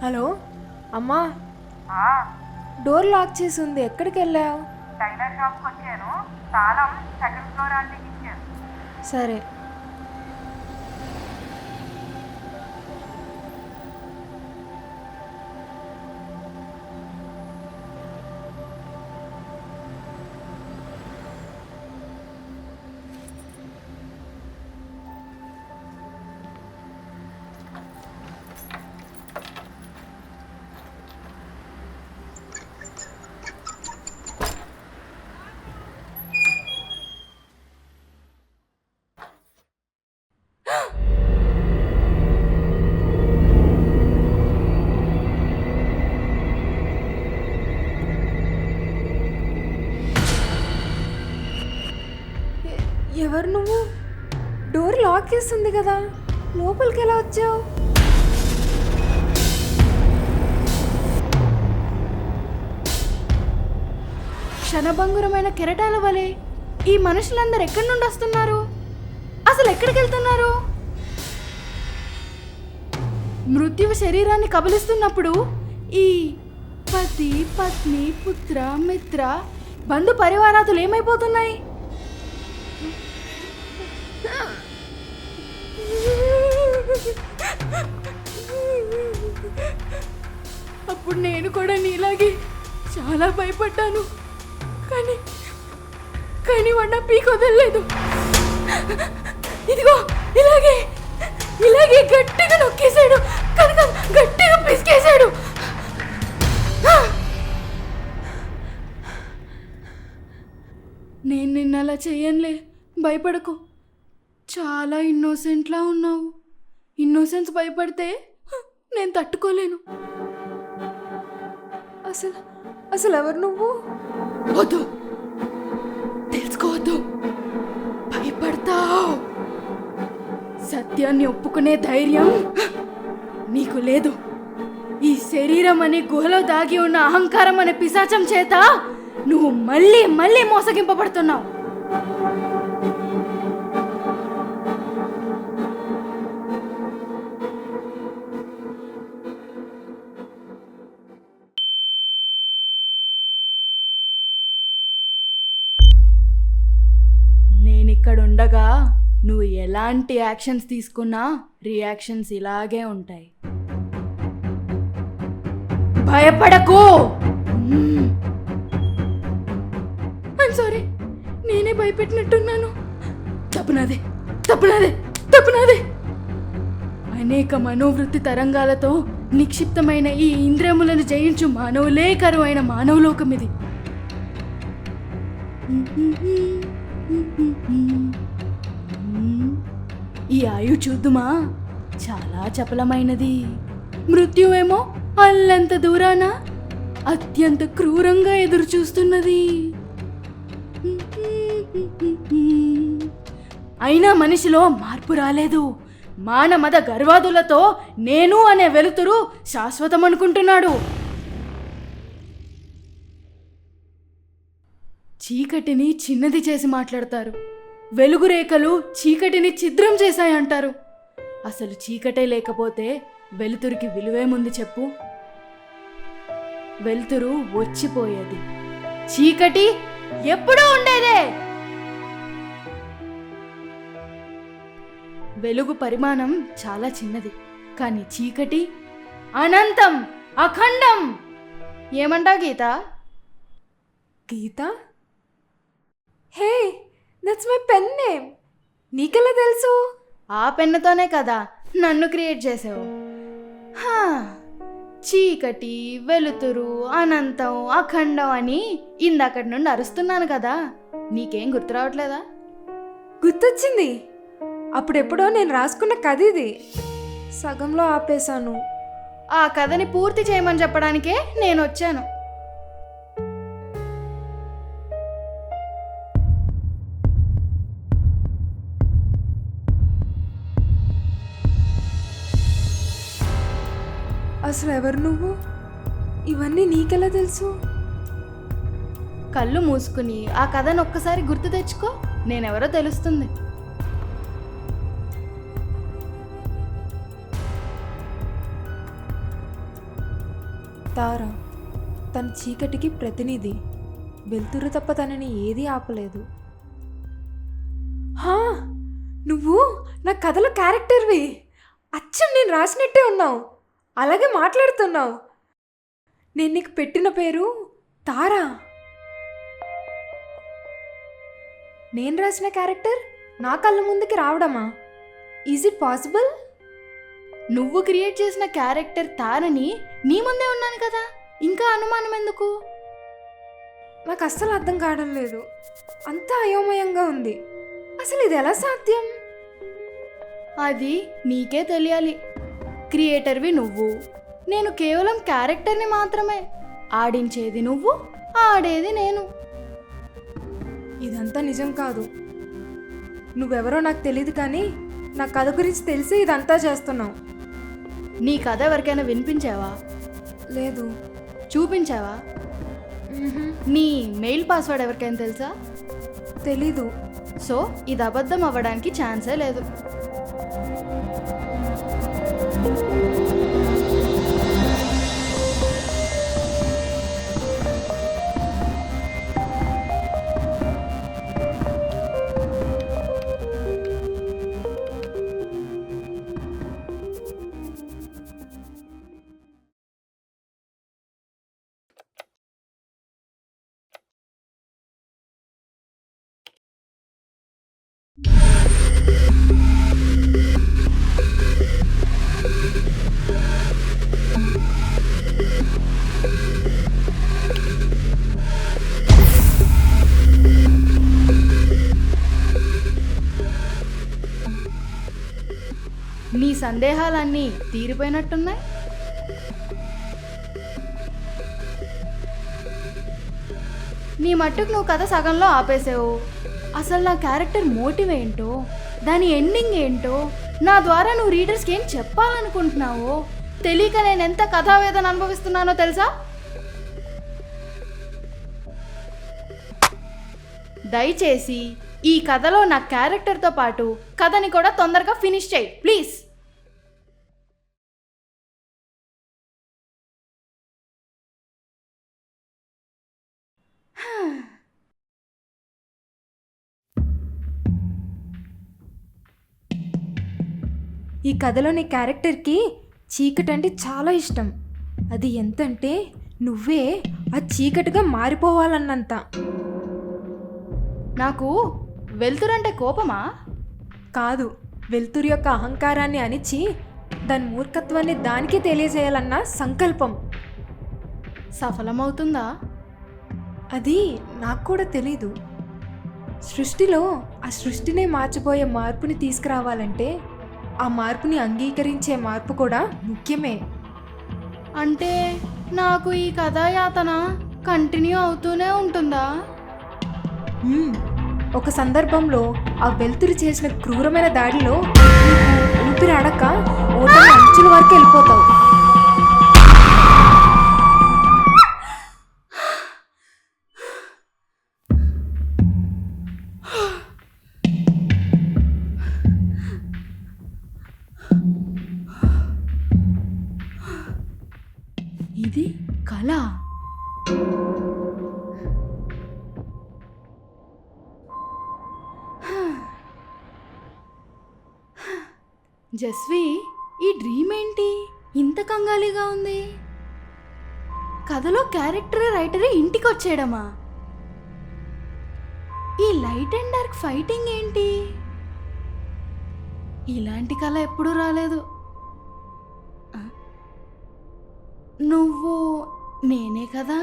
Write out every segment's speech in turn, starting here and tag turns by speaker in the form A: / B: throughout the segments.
A: Hello అమ్మా,
B: ఆ,
A: door lock చేసి ఉంది. ఎక్కడికి వెళ్ళావు?
B: టైలర్ షాప్కి వచ్చాను. తాళం సెకండ్ ఫ్లోర్ ఆంటీకి ఇచ్చాను.
A: సరే. ఎవరు నువ్వు? డోర్ లాక్ చేస్తుంది కదా, లోపలికి ఎలా వచ్చావు? క్షణభంగురమైన కెరటాల వలె ఈ మనుషులందరూ ఎక్కడి నుండి వస్తున్నారు? అసలు ఎక్కడికి వెళ్తున్నారు? మృత్యువు శరీరాన్ని కబలిస్తున్నప్పుడు ఈ పతి, పత్ని, పుత్ర, మిత్ర, బంధు పరివారాతులు ఏమైపోతున్నాయి? అప్పుడు నేను కూడా నీలాగే చాలా భయపడ్డాను. కానీ కానీ వాడు నా పీక వదలలేదు. ఇదిగో ఇలాగే ఇలాగే గట్టిగా నొక్కేశాడు, కనుక గట్టిగా పిసికేశాడు. నేను నిన్న అలా చెయ్యనులే, భయపడకు. చాలా ఇన్నోసెంట్లా ఉన్నావు. ఇన్నోసెన్స్ భయపడితే నేను తట్టుకోలేను. అసలు అసలు ఎవరు నువ్వు? వద్దు, తెలుసుకోవద్దు, భయపడతావు. సత్యాన్ని ఒప్పుకునే ధైర్యం నీకు లేదు. ఈ శరీరం అనే గుహలో దాగి ఉన్న అహంకారం అనే పిశాచం చేత నువ్వు మళ్ళీ మళ్ళీ మోసగింపబడుతున్నావు. నేనిక్కడుండగా నువ్వు ఎలాంటి యాక్షన్స్ తీసుకున్నా రియాక్షన్స్ ఇలాగే ఉంటాయి. భయపడకు. ఐమ్ సారీ, నేనే భయపెట్టినట్టున్నాను. తప్పునాదే తప్పునాదే తప్పునాదే. అనేక మనోవృత్తి తరంగాలతో నిక్షిప్తమైన ఈ ఇంద్రియములను జయించు మానవులే కరువైన మానవలోకం ఇది. ఈ ఆయు చూద్దుమా, చాలా చపలమైనది. మృత్యువేమో అల్లంత దూరాన అత్యంత క్రూరంగా ఎదురు చూస్తున్నది. అయినా మనిషిలో మార్పు రాలేదు. మానమద గర్వాదులతో నేను అనే వెలుతురు శాశ్వతం అనుకుంటున్నాడు. చీకటిని చిన్నది చేసి మాట్లాడతారు. వెలుగు రేఖలు చీకటిని ఛిద్రం చేశాయంటారు. అసలు చీకటే లేకపోతే వెలుతురికి విలువేముంది చెప్పు? వెలుతురు వచ్చిపోయేది, చీకటి ఎప్పుడూ ఉండేదే. వెలుగు పరిమాణం చాలా చిన్నది, కానీ చీకటి అనంతం, అఖండం. ఏమంటావు గీత? గీత? హే, దట్స్ మై పెన్ నేమ్. నీకెలా తెలుసు? ఆ పెన్నుతోనే కదా నన్ను క్రియేట్ చేసావు. చీకటి, వెలుతురు, అనంతం, అఖండం అని ఇందాకటి నుండి అరుస్తున్నాను కదా, నీకేం గుర్తు రావట్లేదా? గుర్తొచ్చింది. అప్పుడెప్పుడో నేను రాసుకున్న కథ ఇది. సగంలో ఆపేశాను. ఆ కథని పూర్తి చేయమని చెప్పడానికే నేను వచ్చాను. అసలు ఎవరు నువ్వు? ఇవన్నీ నీకెలా తెలుసు? కళ్ళు మూసుకుని ఆ కథను ఒక్కసారి గుర్తు తెచ్చుకో, నేనెవరో తెలుస్తుంది.
C: తార తన చీకటికి ప్రతినిధి. వెలుతురు తప్ప తనని ఏదీ ఆపలేదు. హా, నువ్వు నా కథలో క్యారెక్టర్వి. అచ్చం నేను రాసినట్టే ఉన్నావు, అలాగే మాట్లాడుతున్నావు. నేను నీకు పెట్టిన పేరు తారా. నేను రాసిన క్యారెక్టర్ నా కళ్ళ ముందుకి రావడమా? Is it possible?
A: నువ్వు క్రియేట్ చేసిన క్యారెక్టర్ తారని నీ ముందే ఉన్నాను కదా, ఇంకా అనుమానం ఎందుకు?
C: నాకు అస్సలు అర్థం కావడం లేదు. అంతా అయోమయంగా ఉంది. అసలు ఇది ఎలా సాధ్యం?
A: అది నీకే తెలియాలి. క్రియేటర్వి నువ్వు, నేను కేవలం క్యారెక్టర్ని మాత్రమే. ఆడించేది నువ్వు, ఆడేది నేను.
C: ఇదంతా నిజం కాదు. నువ్వెవరో నాకు తెలియదు, కానీ నా కథ గురించి తెలిసి ఇదంతా చేస్తున్నావు.
A: నీ కథ ఎవరికైనా వినిపించావా?
C: లేదు.
A: చూపించావా? నీ మెయిల్ పాస్వర్డ్ ఎవరికైనా తెలుసా?
C: తెలీదు.
A: సో ఇది అబద్ధం అవ్వడానికి ఛాన్సే లేదు. నీ సందేహాలన్నీ తీరిపోయినట్టున్నాయి. నీ మట్టుకు నువ్వు కథ సగంలో ఆపేసావు. అసలు నా క్యారెక్టర్ మోటివ్ ఏంటో, దాని ఎండింగ్ ఏంటో, నా ద్వారా నువ్వు రీడర్స్కి ఏం చెప్పాలనుకుంటున్నావో తెలియక నేను ఎంత కథావేదన అనుభవిస్తున్నానో తెలుసా? దయచేసి ఈ కథలో నా క్యారెక్టర్తో పాటు కథని కూడా తొందరగా ఫినిష్ చేయి ప్లీజ్.
C: ఈ కథలో నీ క్యారెక్టర్కి చీకటి అంటే చాలా ఇష్టం. అది ఎంతంటే నువ్వే ఆ చీకటిగా మారిపోవాలన్నంత.
A: నాకు వెలుతురంటే కోపమా?
C: కాదు, వెలుతురు యొక్క అహంకారాన్ని అణిచి దాని మూర్ఖత్వాన్ని దానికి తెలియజేయాలన్న సంకల్పం.
A: సఫలమవుతుందా?
C: అది నాకు కూడా తెలీదు. సృష్టిలో ఆ సృష్టినే మార్చిపోయే మార్పుని తీసుకురావాలంటే ఆ మార్పుని అంగీకరించే మార్పు కూడా ముఖ్యమే.
A: అంటే నాకు ఈ కథాయాతన కంటిన్యూ అవుతూనే ఉంటుందా?
C: ఒక సందర్భంలో ఆ వెలుతురు చేసిన క్రూరమైన దాడిలో నీకు ఊపిరి ఆడక ఓటమి అంచుల వరకు వెళ్ళిపోతావు.
A: ఇది కళ. జస్వి, ఈ డ్రీమ్ ఏంటి ఇంత కంగాలిగా ఉంది? కథలో క్యారెక్టర్ రైటరే ఇంటికి వచ్చేయడమా? ఈ లైట్ అండ్ డార్క్ ఫైటింగ్ ఏంటి? ఇలాంటి కళ ఎప్పుడూ రాలేదు. నువ్వు నేనే కదా?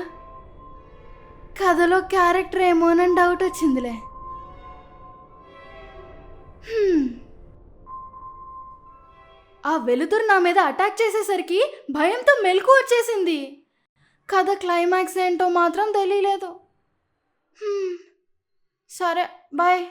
A: కథలో క్యారెక్టర్ ఏమోనని డౌట్ వచ్చిందిలే. ఆ వెలుతురు నా మీద అటాక్ చేసేసరికి భయంతో మెలకు వచ్చేసింది. కథ క్లైమాక్స్ ఏంటో మాత్రం తెలియలేదు. సరే, బాయ్.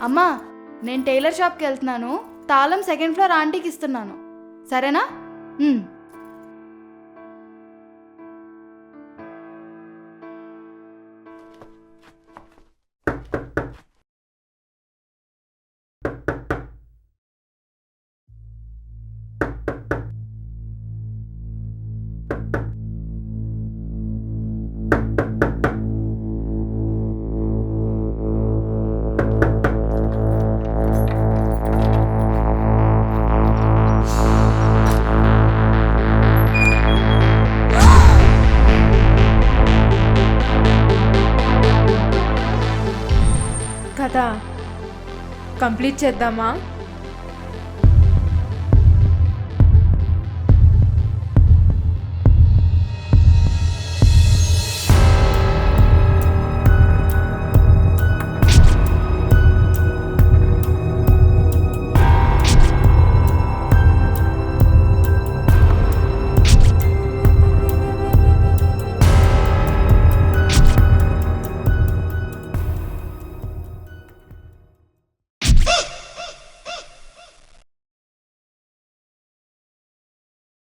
A: అమ్మా, నేను టైలర్ షాప్కి వెళ్తున్నాను. తాళం సెకండ్ ఫ్లోర్ ఆంటీకి ఇస్తున్నాను, సరేనా?
C: కథ కంప్లీట్ చేద్దామా?